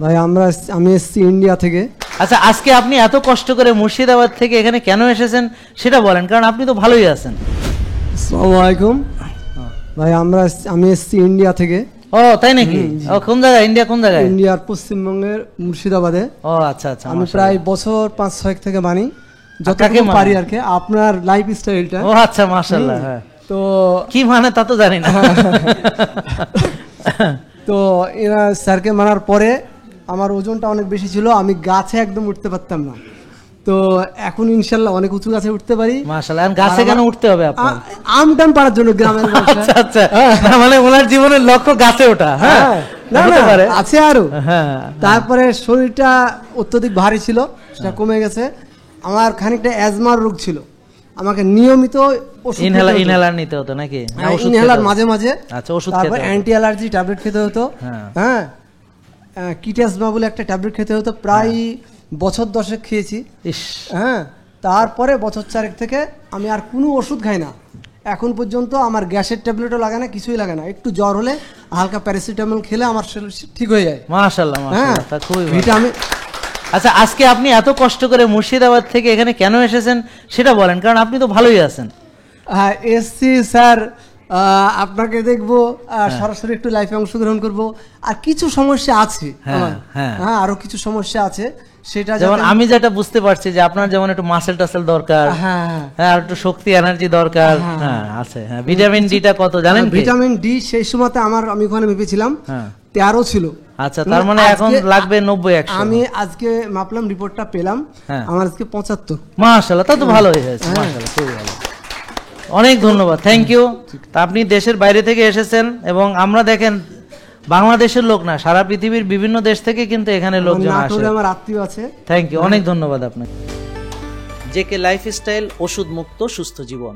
ভাই আমি এসেছি ইন্ডিয়া থেকে। আচ্ছা, আজকে আপনি এত কষ্ট করে মুর্শিদাবাদ থেকে এখানে কেন এসেছেন সেটা বলেন, কারণ আপনি তো ভালোই আছেন। আসসালামু আলাইকুম ভাই, আমি এসেছি ইন্ডিয়া থেকে। ও তাই নাকি? ও কোন জায়গায়? ইন্ডিয়া কোন জায়গায়? ইন্ডিয়ার পশ্চিমবঙ্গের মুর্শিদাবাদে। ও আচ্ছা আচ্ছা। আমি প্রায় বছর 5-6 থেকে মানি, যতটুকু পারি আর কি, আপনার লাইফ স্টাইলটা। ও আচ্ছা, মাশাআল্লাহ। হ্যাঁ, তো কি মানে তা তো জানি না। তো এরা স্যারকে মানার পরে আমার ওজনটা অনেক বেশি ছিল, আমি গাছে একদম উঠতে পারতাম না। তো এখন ইনশাল্লাহ অনেক উঁচু গাছে উঠতে পারি। মাশাআল্লাহ। গাছে কেন উঠতে হবে আপনার? আমটান পাড়ার জন্য গ্রামের। আচ্ছা আচ্ছা, মানে ওনার জীবনের লক্ষ্য গাছে ওঠা। হ্যাঁ, হতে পারে, আছে আরো। হ্যাঁ, তারপরে শরীরটা অত্যধিক ভারী ছিল, সেটা কমে গেছে। আমার খানিকটা অ্যাজমার রোগ ছিল, আমাকে নিয়মিত ইনহেলার নিতে হতো নাকি? ইনহেলার মাঝে মাঝে। আচ্ছা, ওষুধ খেতে তারপর অ্যান্টি অ্যালার্জি ট্যাবলেট খেতে হতো। হ্যাঁ, কিটাসমা বলে একটা ট্যাবলেট খেতে হতো, প্রায় বছর 10 খেয়েছি। হ্যাঁ, তারপরে বছর 4 থেকে আমি আর কোনো ওষুধ খাই না এখন পর্যন্ত। আমার গ্যাসের ট্যাবলেটও লাগে না, কিছুই লাগে না। একটু জ্বর হলে হালকা প্যারাসিটামল খেলে আমার শরীর ঠিক হয়ে যায়। মাশাআল্লাহ মাশাআল্লাহ, তা খুবই ভিটামিন। আচ্ছা, আজকে আপনি এত কষ্ট করে মুর্শিদাবাদ থেকে এখানে কেন এসেছেন সেটা বলেন, কারণ আপনি তো ভালোই আছেন। হ্যাঁ, এসছি স্যার, আপনাকে দেখবো, সরাসরি একটু লাইফে অংশগ্রহণ করব। আর কিছু সমস্যা আছে আমার, হ্যাঁ, আরো কিছু সমস্যা আছে। সেটা যেমন আমি যেটা বুঝতে পারছি যে আপনার যেমন একটু মাসেল টাসেল দরকার, হ্যাঁ, আর একটু শক্তি এনার্জি দরকার। হ্যাঁ আছে। হ্যাঁ, ভিটামিন ডিটা কত জানেন? ভিটামিন ডি সেই সময়তে আমি ওখানে মেপেছিলাম 13 ছিল। আচ্ছা, তার মানে এখন লাগবে 90-100। আমি আজকে মাপলাম, রিপোর্টটা পেলাম, আমার আজকে 75। মাশাআল্লাহ, তা তো ভালো হয়েছে। মাশাআল্লাহ, খুব ভালো। অনেক ধন্যবাদ, থ্যাংক ইউ। তা আপনি দেশের বাইরে থেকে এসেছেন এবং আমরা দেখেন বাংলাদেশের লোক না, সারা পৃথিবীর বিভিন্ন দেশ থেকে কিন্তু এখানে লোকজন আসে। আমার আত্মীয় আছে। থ্যাংক ইউ, অনেক ধন্যবাদ আপনাকে। জেকে লাইফস্টাইল, ওষুধ মুক্ত সুস্থ জীবন।